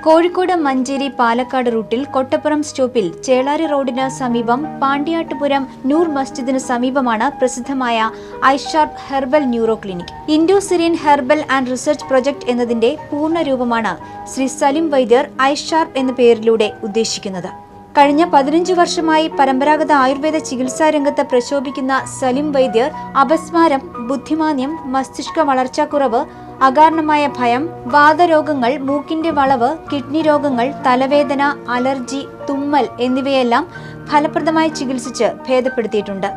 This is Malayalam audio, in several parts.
കോഴിക്കോട് മഞ്ചേരി പാലക്കാട് റൂട്ടിൽ കൊട്ടപ്പുറം സ്റ്റോപ്പിൽ ചേളാരി റോഡിന് സമീപം പാണ്ടിയാട്ടുപുരം നൂർ മസ്ജിദിന് സമീപമാണ് പ്രസിദ്ധമായ ISHARP herbal neuro clinic. Indo Syrian herbal and research project എന്നതിന്റെ പൂർണ്ണരൂപമാണ് ശ്രീ സലിം വൈദ്യർ ഐഷാർപ്പ് എന്ന പേരിലൂടെ ഉദ്ദേശിക്കുന്നത്. കഴിഞ്ഞ 15 വർഷമായി പരമ്പരാഗത ആയുർവേദ ചികിത്സാ രംഗത്ത് പ്രശോഭിക്കുന്ന സലിം വൈദ്യർ അപസ്മാരം, ബുദ്ധിമാന്ദ്യം, മസ്തിഷ്ക വളർച്ചാക്കുറവ്, അകാരണമായ ഭയം, വാതരോഗങ്ങൾ, മൂക്കിന്റെ വളവ്, കിഡ്നി രോഗങ്ങൾ, തലവേദന, അലർജി, തുമ്മൽ എന്നിവയെല്ലാം ഫലപ്രദമായി ചികിത്സിച്ച് ഭേദപ്പെടുത്തിയിട്ടുണ്ട്.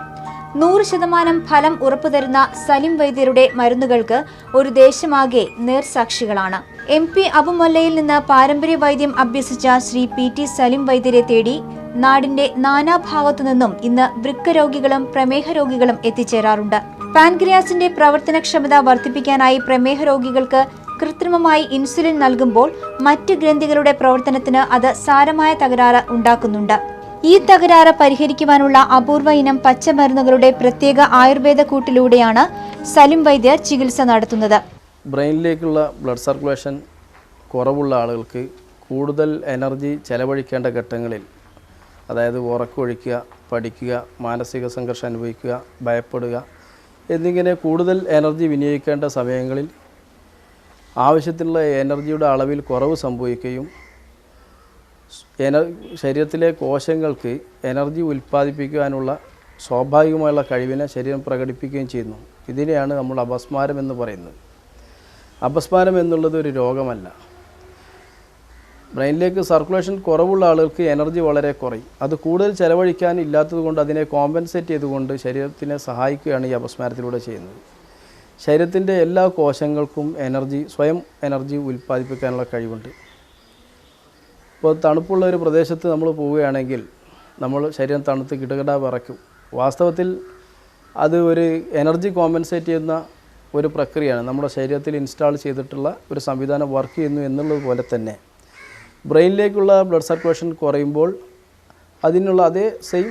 100% ഫലം ഉറപ്പുതരുന്ന സലിം വൈദ്യരുടെ മരുന്നുകൾക്ക് ഒരു ദേശമാകെ നേർസാക്ഷികളാണ്. MP അബുമൊല്ലയിൽ നിന്ന് പാരമ്പര്യ വൈദ്യം അഭ്യസിച്ച ശ്രീ PT സലിം വൈദ്യരെ തേടി നാടിന്റെ നാനാഭാഗത്തു നിന്നും ഇന്ന് വൃക്ക രോഗികളും പ്രമേഹ രോഗികളും എത്തിച്ചേരാറുണ്ട്. പാൻക്രിയാസിന്റെ പ്രവർത്തനക്ഷമത വർദ്ധിപ്പിക്കാനായി പ്രമേഹ രോഗികൾക്ക് കൃത്രിമമായി ഇൻസുലിൻ നൽകുമ്പോൾ മറ്റ് ഗ്രന്ഥികളുടെ പ്രവർത്തനത്തിന് അത് സാരമായ തകരാറ് ഉണ്ടാക്കുന്നുണ്ട്. ഈ തകരാറ് പരിഹരിക്കുവാനുള്ള അപൂർവ ഇനം പച്ചമരുന്നുകളുടെ പ്രത്യേക ആയുർവേദ കൂട്ടിലൂടെയാണ് സലിം വൈദ്യർ ചികിത്സ നടത്തുന്നത്. ബ്രെയിനിലേക്കുള്ള ബ്ലഡ് സർക്കുലേഷൻ കുറവുള്ള ആളുകൾക്ക് കൂടുതൽ എനർജി ചെലവഴിക്കേണ്ട ഘട്ടങ്ങളിൽ, അതായത് ഉറക്കമൊഴിക്കുക, പഠിക്കുക, മാനസിക സംഘർഷം അനുഭവിക്കുക, ഭയപ്പെടുക എന്നിങ്ങനെ കൂടുതൽ എനർജി വിനിയോഗിക്കേണ്ട സമയങ്ങളിൽ ആവശ്യത്തിനുള്ള എനർജിയുടെ അളവിൽ കുറവ് സംഭവിക്കുകയും ശരീരത്തിലെ കോശങ്ങൾക്ക് എനർജി ഉൽപ്പാദിപ്പിക്കാനുള്ള സ്വാഭാവികമായുള്ള കഴിവിനെ ശരീരം പ്രകടിപ്പിക്കുകയും ചെയ്യുന്നു. ഇതിനെയാണ് നമ്മൾ അപസ്മാരം എന്ന് പറയുന്നത്. അപസ്മാരം എന്നുള്ളത് ഒരു രോഗമല്ല. ബ്രെയിനിലേക്ക് സർക്കുലേഷൻ കുറവുള്ള ആളുകൾക്ക് എനർജി വളരെ കുറയും. അത് കൂടുതൽ ചെലവഴിക്കാൻ ഇല്ലാത്തതുകൊണ്ട് അതിനെ കോമ്പൻസേറ്റ് ചെയ്തുകൊണ്ട് ശരീരത്തിനെ സഹായിക്കുകയാണ് ഈ അപസ്മാരത്തിലൂടെ ചെയ്യുന്നത്. ശരീരത്തിൻ്റെ എല്ലാ കോശങ്ങൾക്കും സ്വയം എനർജി ഉൽപ്പാദിപ്പിക്കാനുള്ള കഴിവുണ്ട്. ഇപ്പോൾ തണുപ്പുള്ള ഒരു പ്രദേശത്ത് നമ്മൾ പോവുകയാണെങ്കിൽ നമ്മൾ ശരീരം തണുത്ത് കിടകിട വിറയ്ക്കും. വാസ്തവത്തിൽ അത് ഒരു എനർജി കോമ്പൻസേറ്റ് ചെയ്യുന്ന ഒരു പ്രക്രിയയാണ്. നമ്മുടെ ശരീരത്തിൽ ഇൻസ്റ്റാൾ ചെയ്തിട്ടുള്ള ഒരു സംവിധാനം വർക്ക് ചെയ്യുന്നു എന്നുള്ളത് പോലെ തന്നെ ബ്രെയിനിലേക്കുള്ള ബ്ലഡ് സർക്കുലേഷൻ കുറയുമ്പോൾ അതിനുള്ള അതേ സെയിം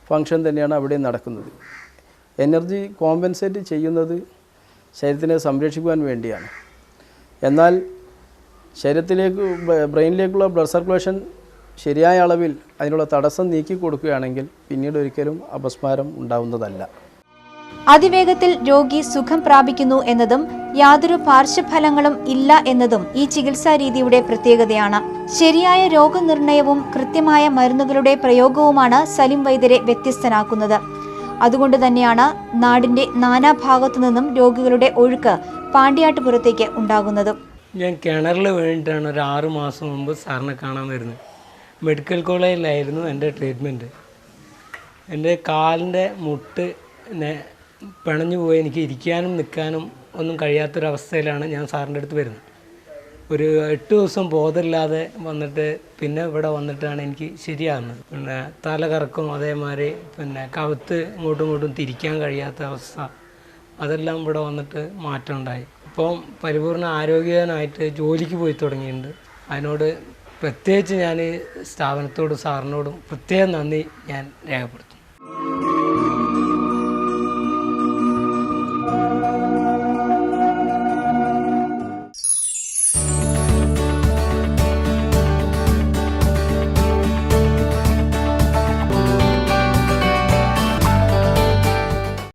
ഫങ്ഷൻ തന്നെയാണ് അവിടെ നടക്കുന്നത്. എനർജി കോമ്പൻസേറ്റ് ചെയ്യുന്നത് ശരീരത്തിനെ സംരക്ഷിക്കുവാൻ വേണ്ടിയാണ്. എന്നാൽ ബ്രെയിനിലേക്കുള്ള ബ്ലഡ് സർക്കുലേഷൻ ശരിയായ അളവിൽ അതിനുള്ള തടസ്സം നീക്കി കൊടുക്കുകയാണെങ്കിൽ പിന്നീട് ഒരിക്കലും അപസ്മാരം ഉണ്ടാവുന്നതല്ല. അതിവേഗത്തിൽ രോഗി സുഖം പ്രാപിക്കുന്നു എന്നതും യാതൊരു പാർശ്വഫലങ്ങളും ഇല്ല എന്നതും ഈ ചികിത്സാ രീതിയുടെ പ്രത്യേകതയാണ്. ശരിയായ രോഗനിർണയവും കൃത്യമായ മരുന്നുകളുടെ പ്രയോഗവുമാണ് സലിം വൈദ്യരെ വ്യത്യസ്തനാക്കുന്നത്. അതുകൊണ്ട് തന്നെയാണ് നാടിന്റെ നാനാഭാഗത്തു നിന്നും രോഗികളുടെ ഒഴുക്ക് പാണ്ടിയാട്ടുപുരത്തേക്ക് ഉണ്ടാകുന്നതും. ഞാൻ കിണറിൽ വീണിട്ടാണ് ഒരു 6 മാസം മുമ്പ് സാറിനെ കാണാൻ വരുന്നത്. മെഡിക്കൽ കോളേജിലായിരുന്നു എൻ്റെ ട്രീറ്റ്മെൻറ്റ്. എൻ്റെ കാലിൻ്റെ മുട്ട് പിണഞ്ഞു പോയി. എനിക്ക് ഇരിക്കാനും നിൽക്കാനും ഒന്നും കഴിയാത്തൊരവസ്ഥയിലാണ് ഞാൻ സാറിൻ്റെ അടുത്ത് വരുന്നത്. ഒരു 8 ദിവസം ബോധമില്ലാതെ വന്നിട്ട് പിന്നെ ഇവിടെ വന്നിട്ടാണ് എനിക്ക് ശരിയാകുന്നത്. പിന്നെ തല കറക്കും, അതേമാതിരി കവുത്ത് ഇങ്ങോട്ടും ഇങ്ങോട്ടും തിരിക്കാൻ കഴിയാത്ത അവസ്ഥ, അതെല്ലാം ഇവിടെ വന്നിട്ട് മാറ്റം ഉണ്ടായി. ഇപ്പം പരിപൂർണ്ണ ആരോഗ്യവാനായിട്ട് ജോലിക്ക് പോയി തുടങ്ങിയിട്ടുണ്ട്. അതിനോട് പ്രത്യേകിച്ച് ഞാൻ സ്ഥാപനത്തോടും സാറിനോടും പ്രത്യേകം നന്ദി ഞാൻ രേഖപ്പെടുത്തുന്നു.